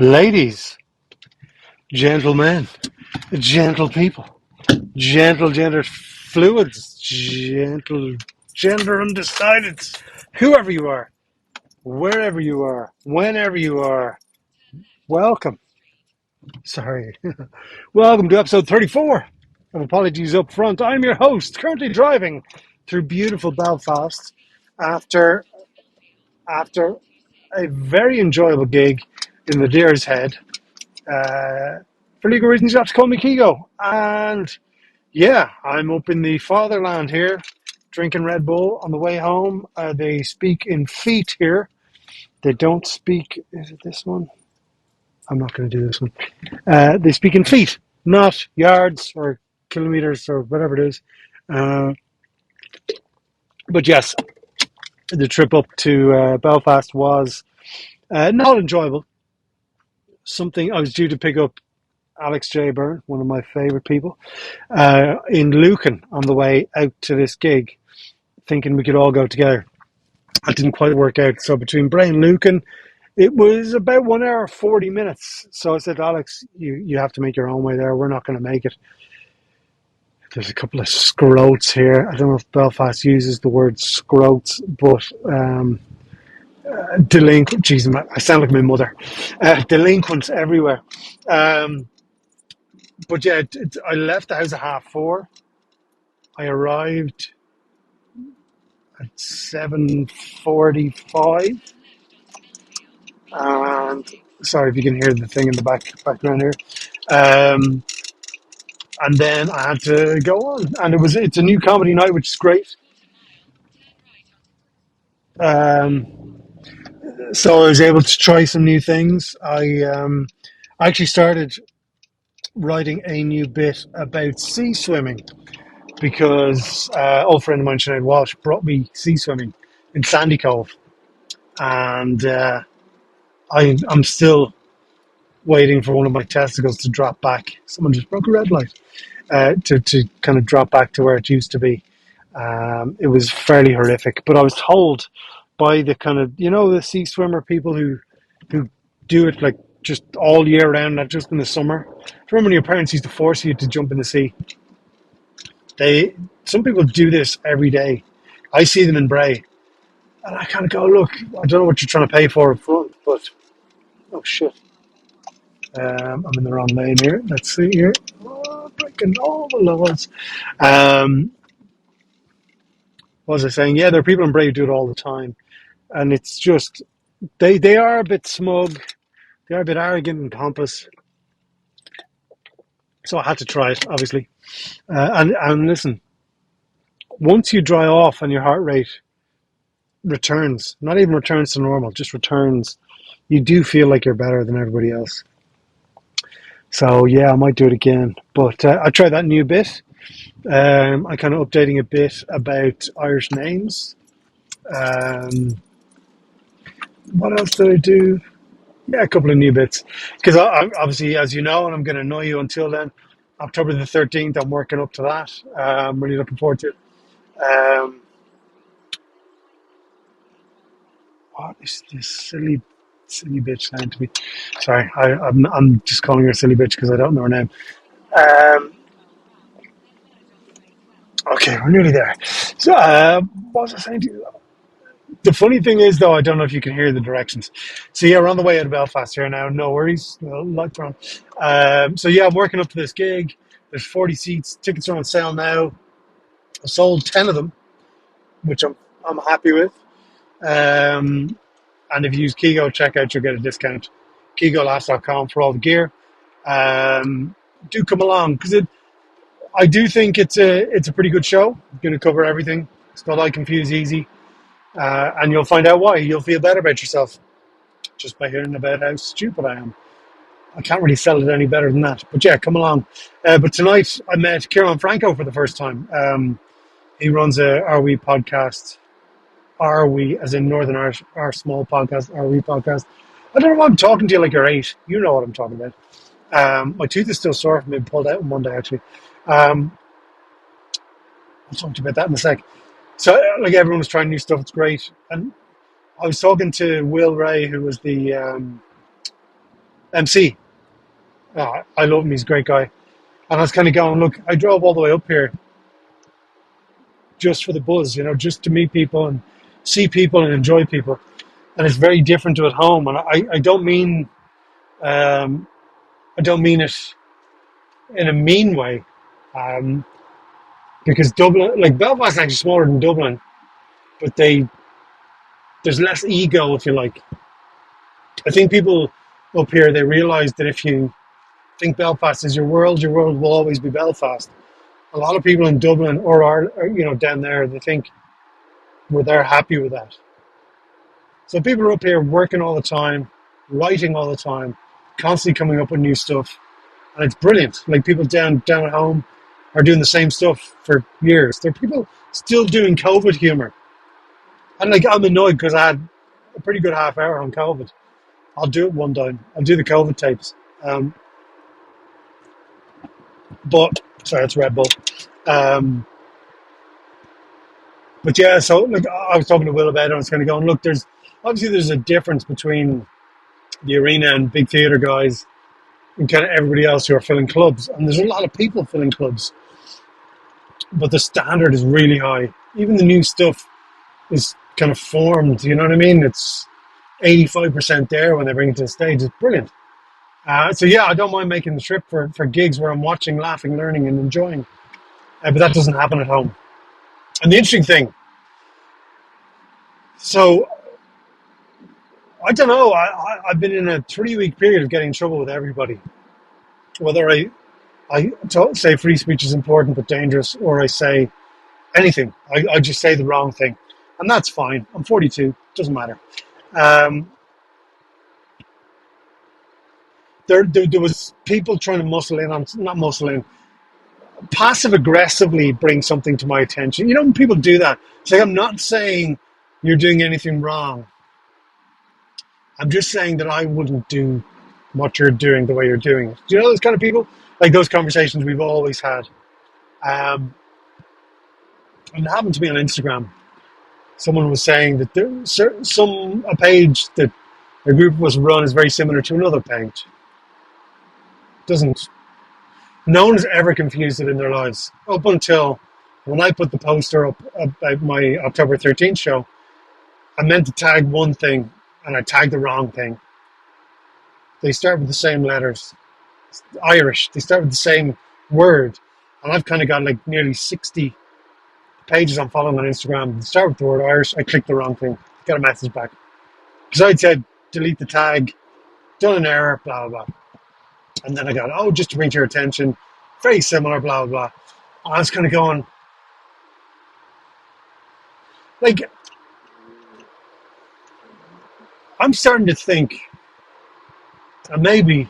Ladies, gentlemen, gentle people, gentle gender fluids, gentle gender undecided, whoever you are, wherever you are, whenever you are, welcome. Sorry. Welcome to episode 34 of Apologies Up Front. I'm your host, currently driving through beautiful Belfast after after a very enjoyable gig in the Deer's Head. For legal reasons, you have to call me Keego. And yeah, I'm up in the fatherland here, drinking Red Bull on the way home. They speak in feet here. They don't speak. Is it this one? I'm not going to do this one. They speak in feet, not yards or kilometers or whatever it is. Uh, but yes, the trip up to Belfast was not enjoyable. Something I was due to pick up Alex J. Byrne, one of my favourite people, in Lucan on the way out to this gig, thinking we could all go together. It didn't quite work out. So between Bray and Lucan, it was about 1 hour, 40 minutes. So I said, Alex, you have to make your own way there. We're not going to make it. There's a couple of scroats here. I don't know if Belfast uses the word scroats, but delinquent. Jeez, I sound like my mother. Delinquents everywhere. But yeah, I left the house at 4:30. I arrived at 7:45, and sorry if you can hear the thing in the background here. Um, and then I had to go on, and it's a new comedy night, which is great. Um, so I was able to try some new things. I actually started writing a new bit about sea swimming because old friend of mine, Sinead Walsh, brought me sea swimming in Sandy Cove, and I'm still waiting for one of my testicles to drop back. Someone just broke a red light. To kind of drop back to where it used to be. It was fairly horrific, but I was told by the kind of the sea swimmer people who do it like just all year round, not just in the summer. Do you remember when your parents used to force you to jump in the sea? Some people do this every day. I see them in Bray, and I kind of go, look, I don't know what you're trying to pay for up front, but oh shit. I'm in the wrong lane here. Let's see here. Oh, breaking all the laws. Um, what was I saying? Yeah, there are people in Bray who do it all the time. And it's just, they are a bit smug. They are a bit arrogant and pompous. So I had to try it, obviously. And listen, once you dry off and your heart rate returns, not even returns to normal, just returns, you do feel like you're better than everybody else. So yeah, I might do it again. But I tried that new bit. I'm kind of updating a bit about Irish names. What else did I do? Yeah, a couple of new bits. Because obviously, as you know, and I'm going to annoy you until then, October the 13th, I'm working up to that. I'm really looking forward to it. Um, what is this silly bitch saying to me? Sorry, I'm just calling her a silly bitch because I don't know her name. Um, okay, we're nearly there. So, what was I saying to you? The funny thing is, though, I don't know if you can hear the directions. So yeah, we're on the way out of Belfast here now. No worries, no lights are on. So yeah, I'm working up to this gig. There's 40 seats. Tickets are on sale now. I sold 10 of them, which I'm happy with. Um, and if you use Keego checkout, you'll get a discount. Keegolaughs.com for all the gear. Do come along because I do think it's a pretty good show. It's going to cover everything. It's called I Confuse Easy. And you'll find out why. You'll feel better about yourself just by hearing about how stupid I am. I can't really sell it any better than that. But yeah, come along. But tonight I met Kieran Franco for the first time. He runs a Are We podcast. Are We, as in Northern Irish, our small podcast, Are We podcast. I don't know why I'm talking to you like you're 8. You know what I'm talking about. My tooth is still sore from being pulled out on Monday, actually. I'll talk to you about that in a sec. So, like, everyone was trying new stuff. It's great. And I was talking to Will Ray, who was the MC. I love him. He's a great guy. And I was kind of going, look, I drove all the way up here just for the buzz, just to meet people and see people and enjoy people. And it's very different to at home. And um, I don't mean it in a mean way, um, because Dublin, like Belfast, is actually smaller than Dublin, but there's less ego, if you like. I think people up here, they realise that if you think Belfast is your world will always be Belfast. A lot of people in Dublin or down there, they think they're happy with that. So people are up here working all the time, writing all the time, constantly coming up with new stuff, and it's brilliant. Like people down at home are doing the same stuff for years. There are people still doing COVID humor, and like I'm annoyed because I had a pretty good half hour on COVID. I'll do it one time. I'll do the COVID tapes. Um, but sorry, it's Red Bull. Um, but yeah, so like I was talking to Will about it. I was kind of going, look, there's a difference between the arena and big theatre guys and kind of everybody else who are filling clubs. And there's a lot of people filling clubs, but the standard is really high. Even the new stuff is kind of formed. You know what I mean? It's 85% there when they bring it to the stage. It's brilliant. So yeah, I don't mind making the trip for gigs where I'm watching, laughing, learning, and enjoying. But that doesn't happen at home. And the interesting thing, so I don't know. I've been in a 3-week period of getting in trouble with everybody. Whether I say free speech is important but dangerous, or I say anything. I just say the wrong thing. And that's fine. I'm 42. Doesn't matter. Um, there was people trying to not muscle in, passive aggressively bring something to my attention. You know when people do that? It's like, I'm not saying you're doing anything wrong. I'm just saying that I wouldn't do what you're doing the way you're doing it. Do you know those kind of people? Like those conversations we've always had. And it happened to me on Instagram. Someone was saying that a page that a group was run is very similar to another page. Doesn't No one has ever confused it in their lives up until when I put the poster up about my October 13th show. I meant to tag one thing and I tagged the wrong thing. They start with the same letters. Irish. They start with the same word. And I've kind of got like nearly 60 pages I'm following on Instagram. They start with the word Irish. I clicked the wrong thing. Got a message back. Because I'd said delete the tag, done an error, blah, blah, blah. And then I got, just to bring to your attention, very similar, blah, blah, blah. And I was kind of going, like, I'm starting to think, and maybe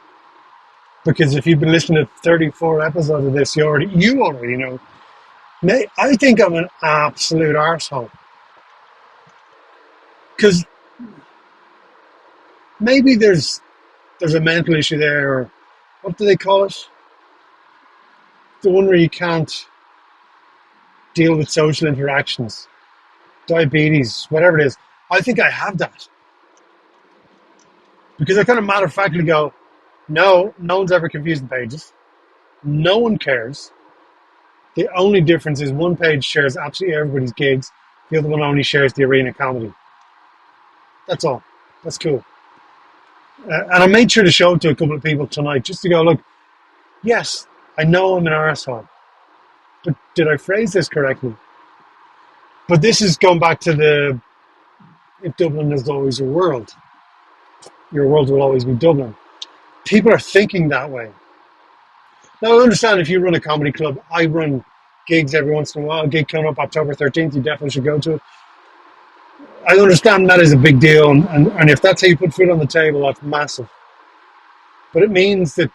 because if you've been listening to 34 episodes of this, you already know. I think I'm an absolute arsehole. Because maybe there's a mental issue there, or what do they call it? The one where you can't deal with social interactions, diabetes, whatever it is. I think I have that. Because I kind of matter-of-factly go, no one's ever confusing pages. No one cares. The only difference is one page shares absolutely everybody's gigs. The other one only shares the arena comedy. That's all. That's cool. And I made sure to show it to a couple of people tonight just to go, look, yes, I know I'm an arsehole. But did I phrase this correctly? But this is going back to if Dublin is always your world will always be Dublin. People are thinking that way. Now, I understand if you run a comedy club, I run gigs every once in a while. A gig coming up October 13th, you definitely should go to it. I understand that is a big deal, and if that's how you put food on the table, that's massive. But it means that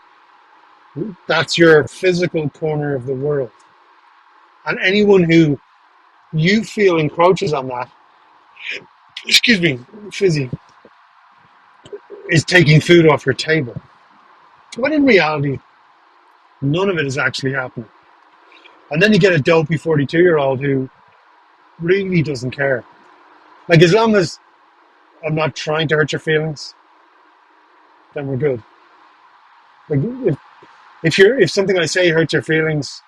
that's your physical corner of the world. And anyone who you feel encroaches on that, excuse me, fizzy, is taking food off your table. When in reality, none of it is actually happening. And then you get a dopey 42-year-old who really doesn't care. Like, as long as I'm not trying to hurt your feelings, then we're good. Like if something I say hurts your feelings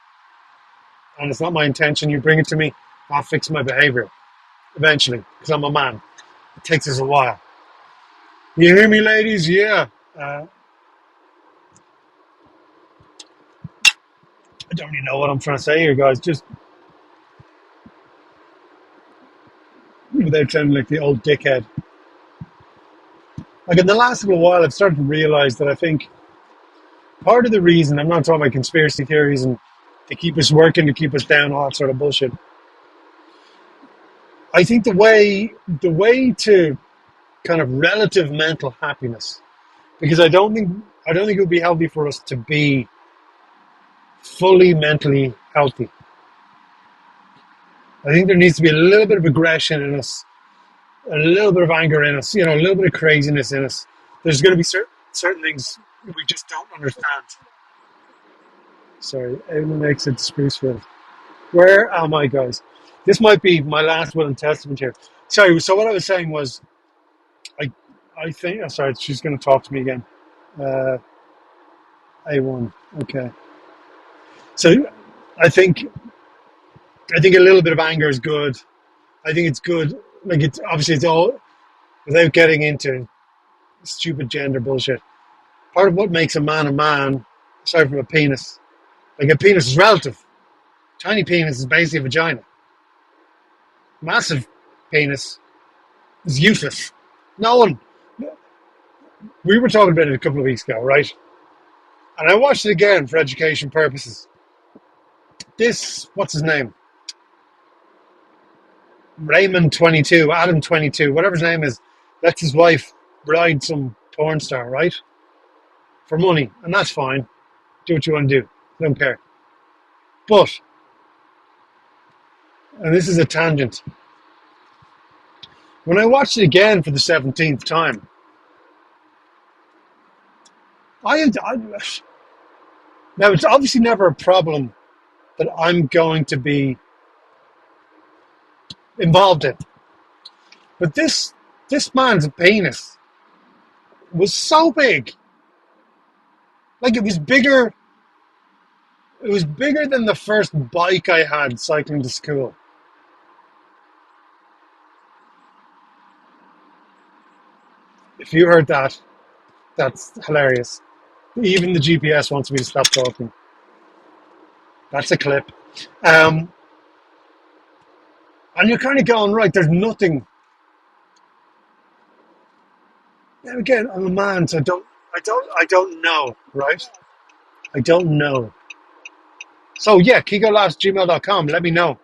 and it's not my intention, you bring it to me, I'll fix my behavior eventually because I'm a man. It takes us a while. You hear me, ladies? Yeah. I don't really know what I'm trying to say here, guys. Just without sounding like the old dickhead. Like in the last little while, I've started to realize that I think part of the reason, I'm not talking about conspiracy theories and to keep us working, to keep us down, all that sort of bullshit. I think the way to kind of relative mental happiness, because I don't think it would be healthy for us to be fully mentally healthy. I think there needs to be a little bit of aggression in us, a little bit of anger in us, a little bit of craziness in us. There's going to be certain things we just don't understand. Sorry, everyone makes it Sprucefield. Where am I, guys? This might be my last will and testament here. Sorry. So what I was saying was, I, I think. Oh, sorry, she's going to talk to me again. Uh, A1. Okay. So, I think I think a little bit of anger is good. I think it's good. Like it's obviously it's all without getting into stupid gender bullshit. Part of what makes a man, aside from a penis, like a penis is relative. Tiny penis is basically a vagina. Massive penis is useless. No one. We were talking about it a couple of weeks ago, right? And I watched it again for education purposes. This, what's his name? Raymond 22, Adam 22, whatever his name is, lets his wife ride some porn star, right? For money. And that's fine. Do what you want to do. I don't care. But, and this is a tangent, when I watched it again for the 17th time, I now it's obviously never a problem that I'm going to be involved in. But this man's penis was so big. Like it was bigger than the first bike I had cycling to school. If you heard that, that's hilarious. Even the GPS wants me to stop talking. That's a clip. Um, and you're kind of going, right, there's nothing. And again, I'm a man, so I don't know, right? I don't know. So yeah, Keegolaughs@gmail.com. Let me know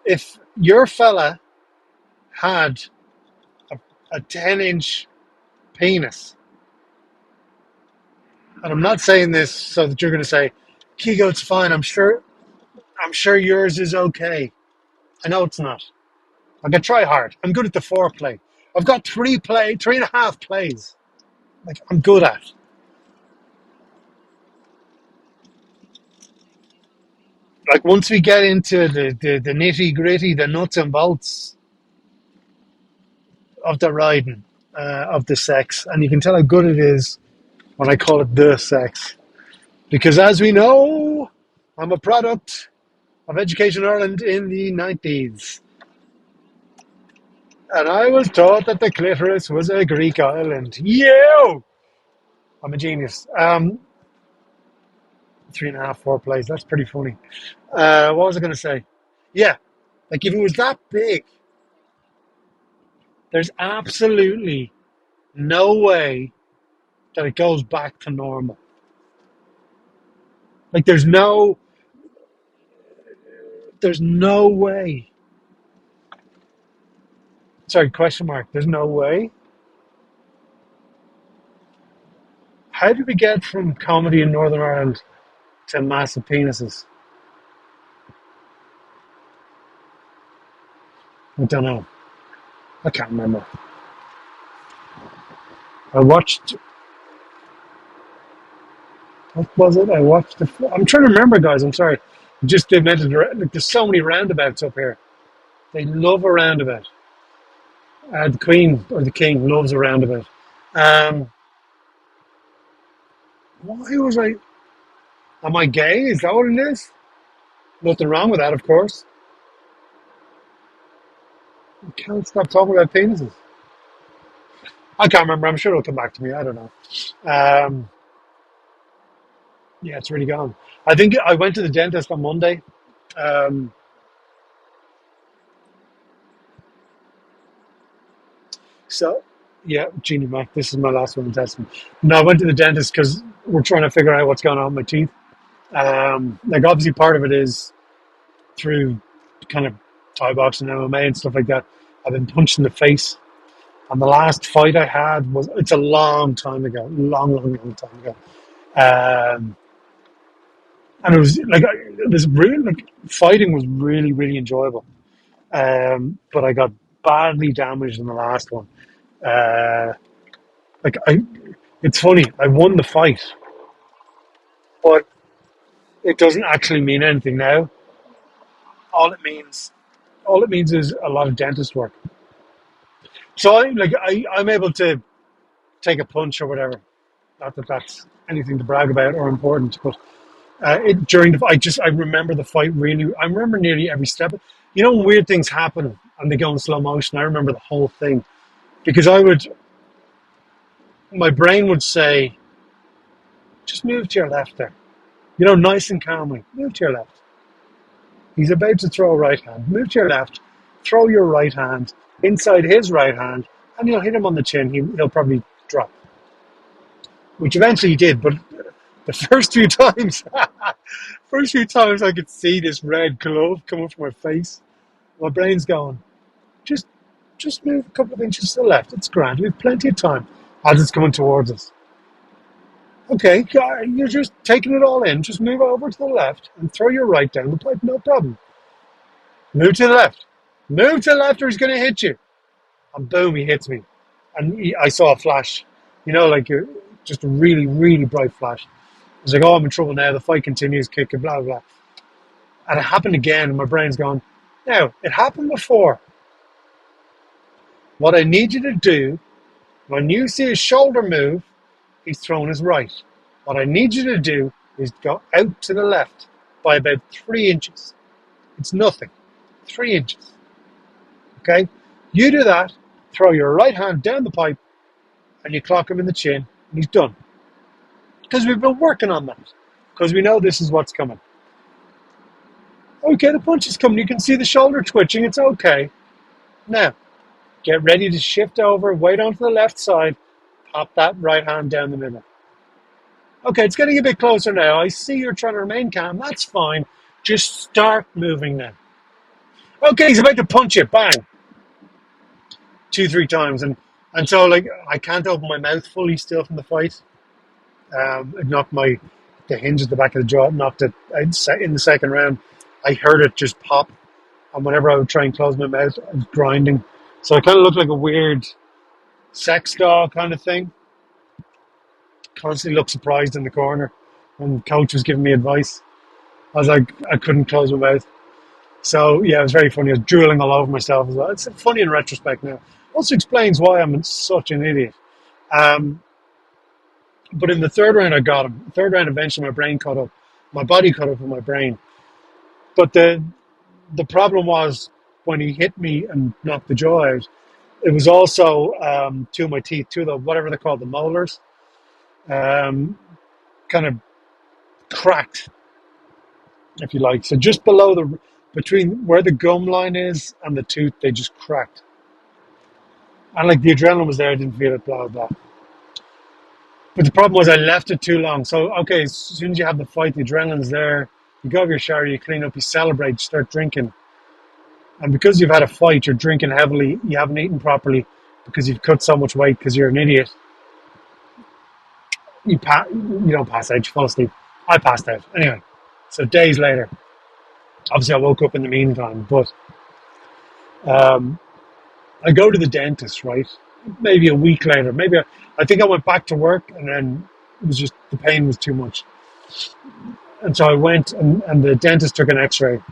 if your fella had a, a 10-inch penis. And I'm not saying this so that you're going to say, Keego, it's fine. I'm sure yours is okay. I know it's not. I can try hard. I'm good at the foreplay. I've got 3.5 plays. Like I'm good at. Like once we get into the nitty gritty, the nuts and bolts of the riding, of the sex, and you can tell how good it is when I call it the sex. Because as we know, I'm a product of Education Ireland in the 90s. And I was taught that the clitoris was a Greek island. Yo! I'm a genius. 3.5, 4 plays. That's pretty funny. What was I going to say? Yeah, like if it was that big, there's absolutely no way that it goes back to normal. Like there's no way. Sorry, question mark. There's no way. How did we get from comedy in Northern Ireland to massive penises? I don't know. I can't remember. I watched. What was it? I watched. I'm trying to remember, guys. I'm sorry. Just invented. Like, there's so many roundabouts up here. They love a roundabout. The Queen or the King loves a roundabout. Um, Why was I? Am I gay? Is that what it is? Nothing wrong with that, of course. I can't stop talking about penises. I can't remember. I'm sure it'll come back to me. I don't know. Um, yeah, it's really gone. I think I went to the dentist on Monday. Um, so, yeah, Genie Mac, this is my last one in testing. No, I went to the dentist because we're trying to figure out what's going on with my teeth. Like, obviously, part of it is through kind of Thai boxing and MMA and stuff like that. I've been punched in the face. And the last fight I had was, it's a long time ago, long time ago. Um, and it was like, it was really, like, fighting was really, really enjoyable. But I got badly damaged in the last one. Uh, like, it's funny, I won the fight, but it doesn't actually mean anything now. All it means, all it means is a lot of dentist work. So I'm able to take a punch or whatever. Not that that's anything to brag about or important, but during I remember the fight really. I remember nearly every step. You know, when weird things happen and they go in slow motion, I remember the whole thing because my brain would say, just move to your left there. You know, nice and calmly, move to your left. He's about to throw a right hand. Move to your left. Throw your right hand inside his right hand, and you'll hit him on the chin. He'll probably drop, which eventually he did. But the first few times, first few times I could see this red glove coming from my face. My brain's going, just, just move a couple of inches to the left. It's grand. We have plenty of time as it's coming towards us. Okay, you're just taking it all in. Just move over to the left and throw your right down the pipe. No problem. Move to the left. Move to the left or he's going to hit you. And boom, he hits me. And I saw a flash. You know, like just a really, really bright flash. I was like, oh, I'm in trouble now. The fight continues, kicking, blah, blah, blah. And it happened again. And my brain's gone, now, it happened before. What I need you to do, when you see his shoulder move, he's thrown his right. What I need you to do is go out to the left by about 3 inches. It's nothing. 3 inches. Okay? You do that, throw your right hand down the pipe, and you clock him in the chin, and he's done. Because we've been working on that. Because we know this is what's coming. Okay, the punch is coming. You can see the shoulder twitching. It's okay. Now, get ready to shift over, wait onto the left side, pop that right hand down the middle. Okay, it's getting a bit closer now. I see you're trying to remain calm. That's fine. Just start moving now. Okay, he's about to punch you. Bang. 2, 3 times. And so, like, I can't open my mouth fully still from the fight. It knocked the hinge at the back of the jaw, knocked it in the second round. I heard it just pop. And whenever I would try and close my mouth, I was grinding. So I kind of looked like a weird sex doll kind of thing. Constantly looked surprised in the corner when the coach was giving me advice. I was like, I couldn't close my mouth. So yeah, it was very funny. I was drooling all over myself as well. It's funny in retrospect now. Also explains why I'm such an idiot. But in the third round, I got him. The third round, eventually, my brain caught up. My body caught up with my brain. But the problem was when he hit me and knocked the jaw out. It was also 2 of my teeth, 2 of the whatever they're called, the molars, kind of cracked, if you like. So just below between where the gum line is and the tooth, they just cracked. And like the adrenaline was there, I didn't feel it, blah, blah. But the problem was I left it too long. So, okay, as soon as you have the fight, the adrenaline's there, you go have your shower, you clean up, you celebrate, you start drinking. And because you've had a fight, you're drinking heavily, you haven't eaten properly because you've cut so much weight because you're an idiot. You don't pass out, you fall asleep. I passed out. Anyway, so days later, obviously I woke up in the meantime, but I go to the dentist, right? Maybe a week later. I think I went back to work and then it was just, the pain was too much. And so I went and the dentist took an x-ray.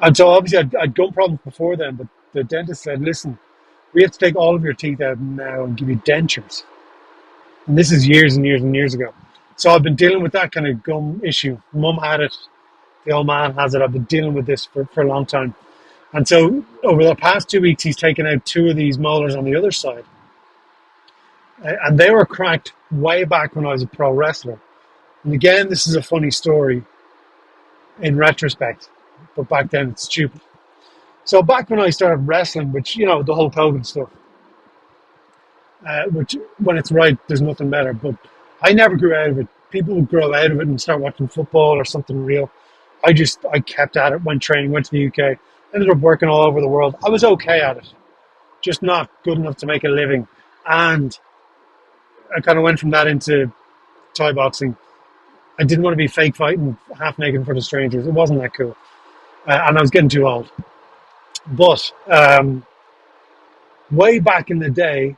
And so obviously I'd gum problems before then, but the dentist said, listen, we have to take all of your teeth out now and give you dentures. And this is years and years and years ago. So I've been dealing with that kind of gum issue. Mum had it, the old man has it. I've been dealing with this for a long time. And so over the past 2 weeks, he's taken out two of these molars on the other side. And they were cracked way back when I was a pro wrestler. And again, this is a funny story in retrospect, but back then it's stupid. So back when I started wrestling, which, you know, the whole COVID stuff, which when it's right, there's nothing better. But I never grew out of it. People would grow out of it and start watching football or something real. I kept at it, went training, went to the UK, ended up working all over the world. I was okay at it, just not good enough to make a living. And I kind of went from that into Thai boxing. I didn't want to be fake fighting half naked in front of strangers. It wasn't that cool. And I was getting too old. But way back in the day,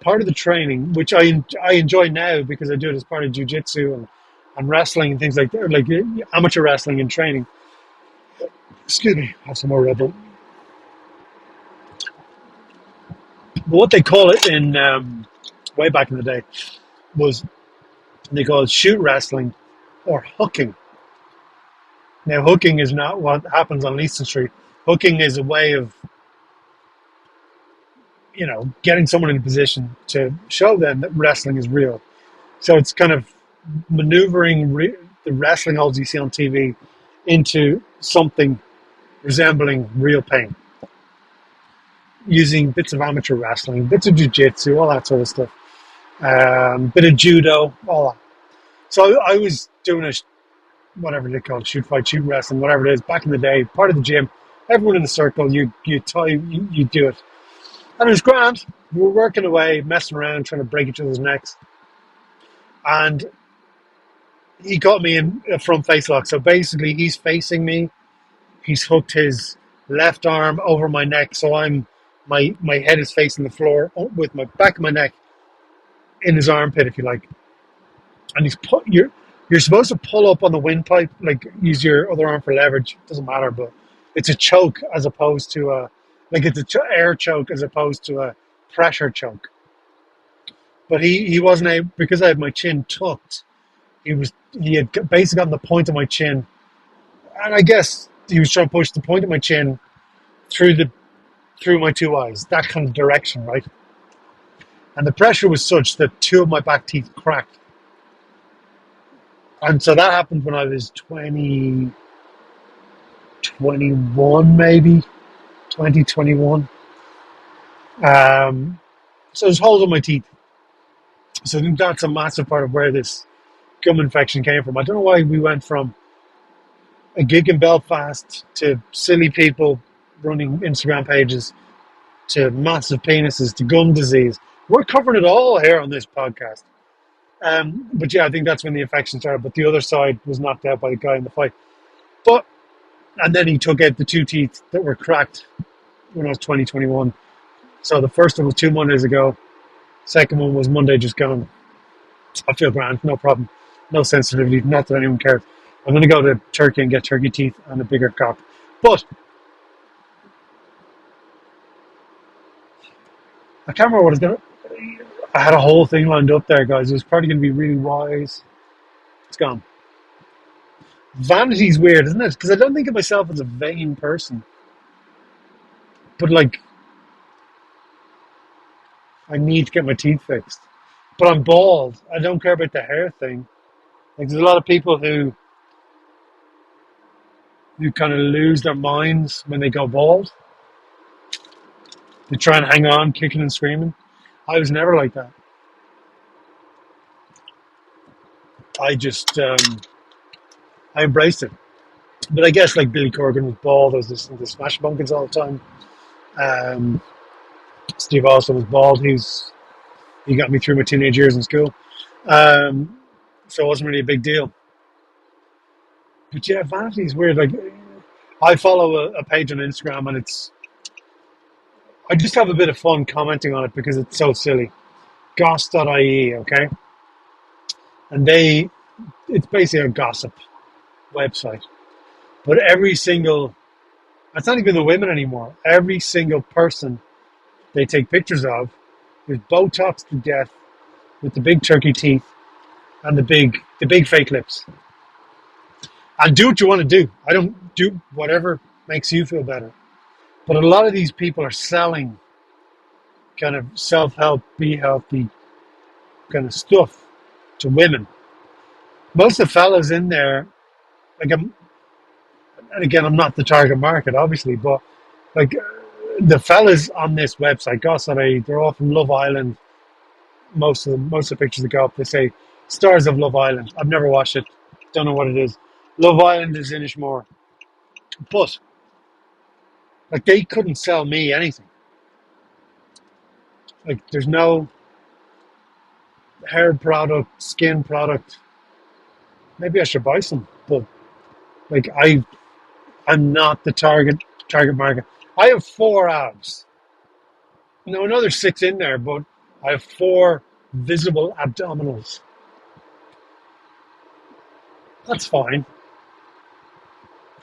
part of the training, which I enjoy now because I do it as part of jiu-jitsu and wrestling and things like that, like amateur wrestling and training. Excuse me, I have some more Red Bull. But what they call it in way back in the day was they call it shoot wrestling or hooking. Now, hooking is not what happens on Leeston Street. Hooking is a way of, you know, getting someone in a position to show them that wrestling is real. So it's kind of maneuvering the wrestling holds you see on TV into something resembling real pain, using bits of amateur wrestling, bits of jiu-jitsu, all that sort of stuff, bit of judo, all that. So I was doing whatever they call it, shoot fight, shoot wrestling, whatever it is, back in the day, part of the gym, everyone in the circle, you do it. And it was grand. We were working away, messing around, trying to break each other's necks. And he got me in a front face lock. So basically, he's facing me. He's hooked his left arm over my neck. So my head is facing the floor with my back of my neck in his armpit, if you like. And you're supposed to pull up on the windpipe, like use your other arm for leverage. Doesn't matter, but it's a choke as opposed to it's a air choke as opposed to a pressure choke. But he wasn't able, because I had my chin tucked. He had basically gotten the point of my chin, and I guess he was trying to push the point of my chin through my two eyes, that kind of direction, right? And the pressure was such that two of my back teeth cracked. And so that happened when I was 21 maybe, 21. So there's holes in my teeth. So I think that's a massive part of where this gum infection came from. I don't know why we went from a gig in Belfast to silly people running Instagram pages to massive penises to gum disease. We're covering it all here on this podcast. But yeah, I think that's when the infection started. But the other side was knocked out by the guy in the fight. And then he took out the two teeth that were cracked when I was 21. So the first one was 2 Mondays ago. Second one was Monday just gone. I feel grand, no problem. No sensitivity, not that anyone cares. I'm going to go to Turkey and get turkey teeth and a bigger cock. But I can't remember what I was going to... I had a whole thing lined up there, guys. It was probably going to be really wise. It's gone. Vanity's weird, isn't it? Because I don't think of myself as a vain person. But, like, I need to get my teeth fixed. But I'm bald. I don't care about the hair thing. Like, there's a lot of people who kind of lose their minds when they go bald. They try and hang on, kicking and screaming. I was never like that. I just, I embraced it. But I guess like Billy Corgan was bald. I was listening to Smash Pumpkins all the time. Steve Austin was bald. He got me through my teenage years in school. So it wasn't really a big deal. But yeah, vanity is weird. Like, I follow a page on Instagram, and I just have a bit of fun commenting on it because it's so silly. Goss.ie, okay? And it's basically a gossip website. But it's not even the women anymore. Every single person they take pictures of is Botox to death with the big turkey teeth and the big fake lips. And do what you want to do. I don't do whatever makes you feel better. But a lot of these people are selling kind of self-help, be healthy kind of stuff to women. Most of the fellas in there, like, and again, I'm not the target market, obviously, but like the fellas on this website, Goss.ie, they're all from Love Island. Most of the pictures that go up, they say stars of Love Island. I've never watched it, don't know what it is. Love Island is Inishmore, but like they couldn't sell me anything. Like there's no hair product, skin product. Maybe I should buy some, but like I'm not the target market. I have 4 abs. No, another 6 in there, but I have 4 visible abdominals. That's fine.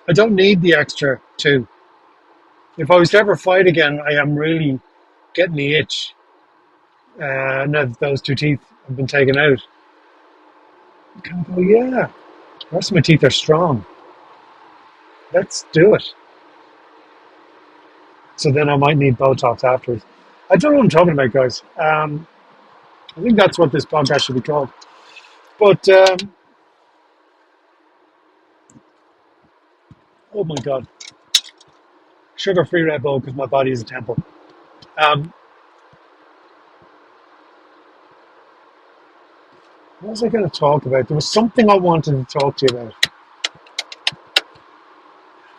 I don't need the extra 2. If I was to ever fight again, I am really getting the itch. Now that those 2 teeth have been taken out, I kind of go, yeah, the rest of my teeth are strong. Let's do it. So then I might need Botox afterwards. I don't know what I'm talking about, guys. I think that's what this podcast should be called. But, oh my God. Sugar-free Red Bull because my body is a temple. Um, what was I going to talk about? There was something I wanted to talk to you about.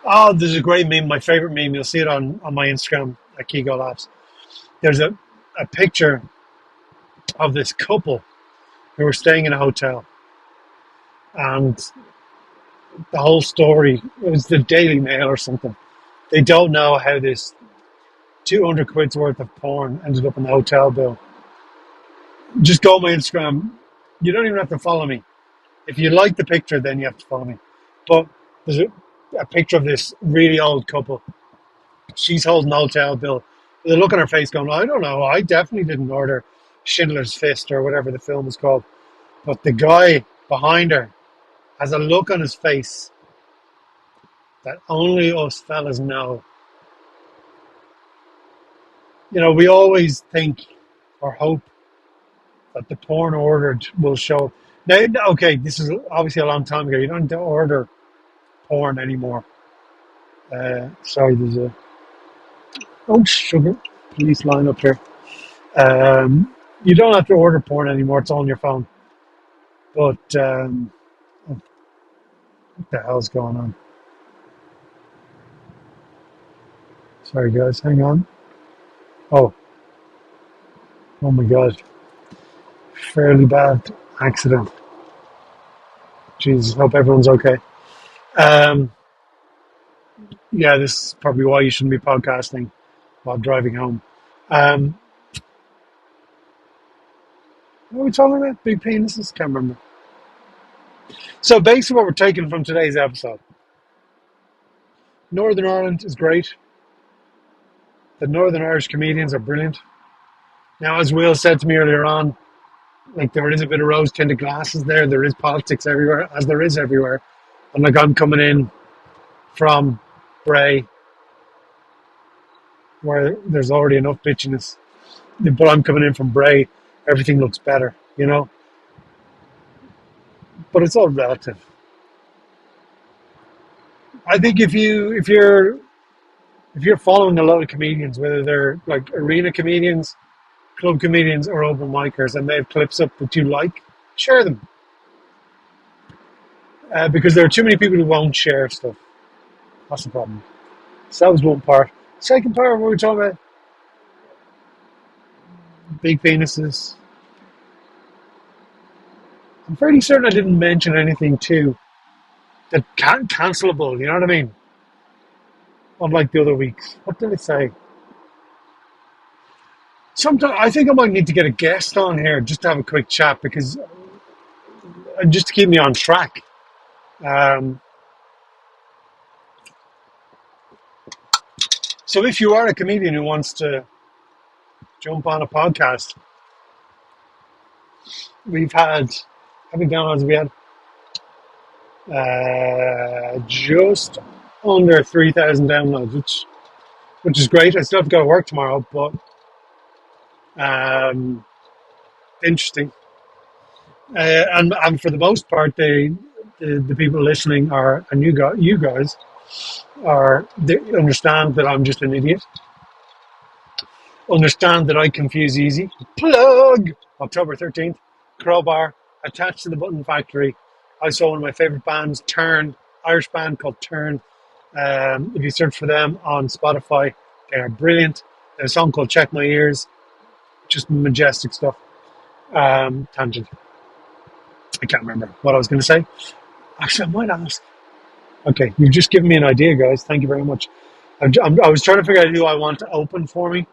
Oh, there's a great meme, my favorite meme. You'll see it on my Instagram at Keegolaughs. There's a picture of this couple who were staying in a hotel. And the whole story, it was the Daily Mail or something. They don't know how this 200 quid's worth of porn ended up in the hotel bill. Just go on my Instagram. You don't even have to follow me. If you like the picture, then you have to follow me. But there's a picture of this really old couple. She's holding the hotel bill. The look on her face going, I don't know, I definitely didn't order Schindler's Fist or whatever the film is called. But the guy behind her has a look on his face that only us fellas know. You know, we always think or hope that the porn ordered will show. Now, okay, this is obviously a long time ago. You don't order porn anymore. Sorry, there's a sugar police line up here. You don't have to order porn anymore. It's all on your phone. But what the hell's going on? Sorry, guys. Hang on. Oh, oh my God. Fairly bad accident. Jesus, hope everyone's okay. Um, yeah, this is probably why you shouldn't be podcasting while driving home. Um, what are we talking about? Big penises? Can't remember. So basically what we're taking from today's episode. Northern Ireland is great. The Northern Irish comedians are brilliant. Now, as Will said to me earlier on, like there is a bit of rose-tinted glasses there. There is politics everywhere, as there is everywhere. And like I'm coming in from Bray, where there's already enough bitchiness. But I'm coming in from Bray, everything looks better, you know? But it's all relative. I think if you're following a lot of comedians, whether they're like arena comedians, club comedians, or open micers, and they have clips up that you like, share them. Because there are too many people who won't share stuff. That's the problem. So that was one part. Second part, what we were talking about, big penises. I'm fairly certain I didn't mention anything too that cancelable. You know what I mean? Unlike the other weeks. What did it say? Sometimes I think I might need to get a guest on here just to have a quick chat because just to keep me on track. So if you are a comedian who wants to jump on a podcast, we've had How many downloads have we had? Just under 3,000 downloads, which is great. I still have to go to work tomorrow, but um, interesting. And for the most part, the people listening are, and you guys are, they understand that I'm just an idiot. Understand that I confuse easy. Plug! October 13th, Crowbar, attached to the Button Factory. I saw one of my favorite bands, Turn, Irish band called Turn. If you search for them on Spotify, they are brilliant. There's a song called Check My Ears, just majestic stuff. Tangent. I can't remember what I was going to say. Actually, I might ask. Okay, you've just given me an idea, guys. Thank you very much. I was trying to figure out who I want to open for me.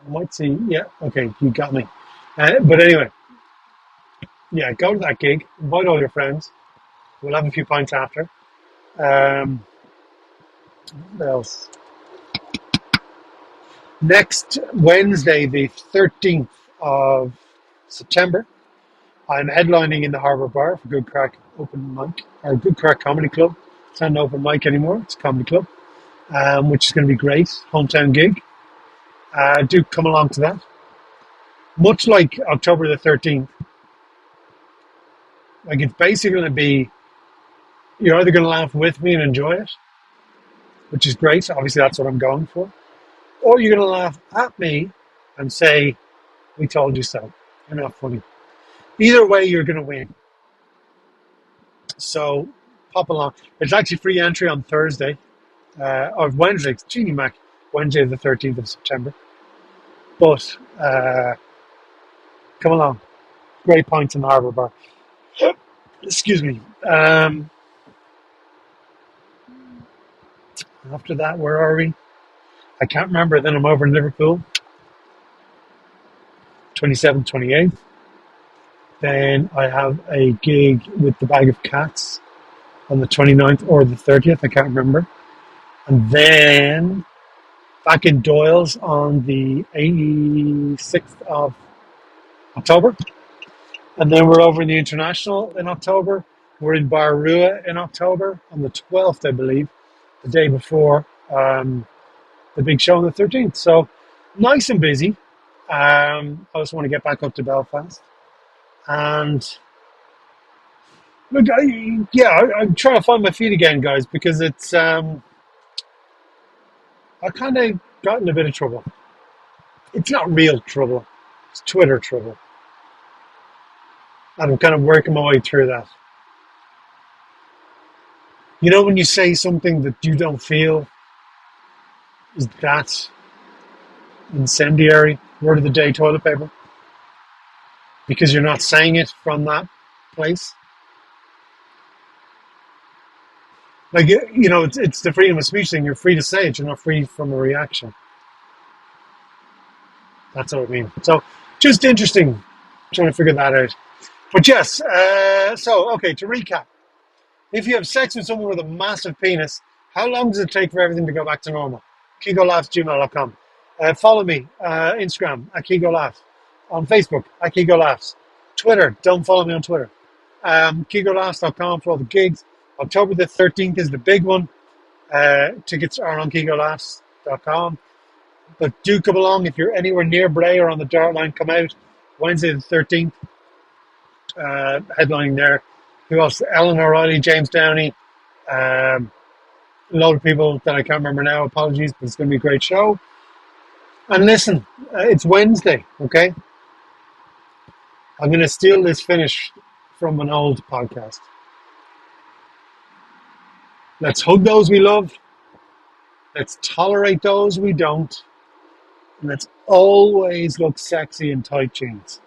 I might see. Yeah, okay, you got me. But anyway, yeah, go to that gig. Invite all your friends. We'll have a few pints after. Um, what else? Next Wednesday, the 13th of September, I'm headlining in the Harbour Bar for Good Crack Open Mic, or Good Crack Comedy Club. It's not an open mic anymore, it's a comedy club, which is going to be great. Hometown gig. Do come along to that. Much like October the 13th, like it's basically going to be, you're either going to laugh with me and enjoy it, which is great. Obviously, that's what I'm going for. Or you're going to laugh at me and say, we told you so. You're not funny. Either way, you're going to win. So pop along. It's actually free entry on Thursday, or Wednesday, Genie Mac, Wednesday the 13th of September. But come along. Great points in the Harbour Bar. Excuse me. After that, where are we? I can't remember. Then I'm over in Liverpool, 27th, 28th. Then I have a gig with the Bag of Cats on the 29th or the 30th. I can't remember. And then back in Doyle's on the 86th of October. And then we're over in the International in October. We're in Barrua in October on the 12th, I believe, the day before the big show on the 13th. So nice and busy. I just want to get back up to Belfast. And look, I'm trying to find my feet again, guys, because it's I kind of got in a bit of trouble. It's not real trouble; it's Twitter trouble, and I'm kind of working my way through that. You know, when you say something that you don't feel is that incendiary, word of the day, toilet paper, because you're not saying it from that place. Like, you know, it's the freedom of speech thing. You're free to say it. You're not free from a reaction. That's what I mean. So, just interesting trying to figure that out. But yes, okay, to recap. If you have sex with someone with a massive penis, how long does it take for everything to go back to normal? Keegolaughs@gmail.com. Follow me, Instagram, at Keegolaughs. On Facebook, at Keegolaughs. Twitter, don't follow me on Twitter. Keegolaughs.com for all the gigs. October the 13th is the big one. Tickets are on Keegolaughs.com. But do come along if you're anywhere near Bray or on the Dart Line. Come out Wednesday the 13th. Headlining there. Who else? Ellen O'Reilly, James Downey. A load of people that I can't remember now. Apologies, but it's going to be a great show. And listen, it's Wednesday, okay? I'm going to steal this finish from an old podcast. Let's hug those we love. Let's tolerate those we don't. And let's always look sexy in tight jeans.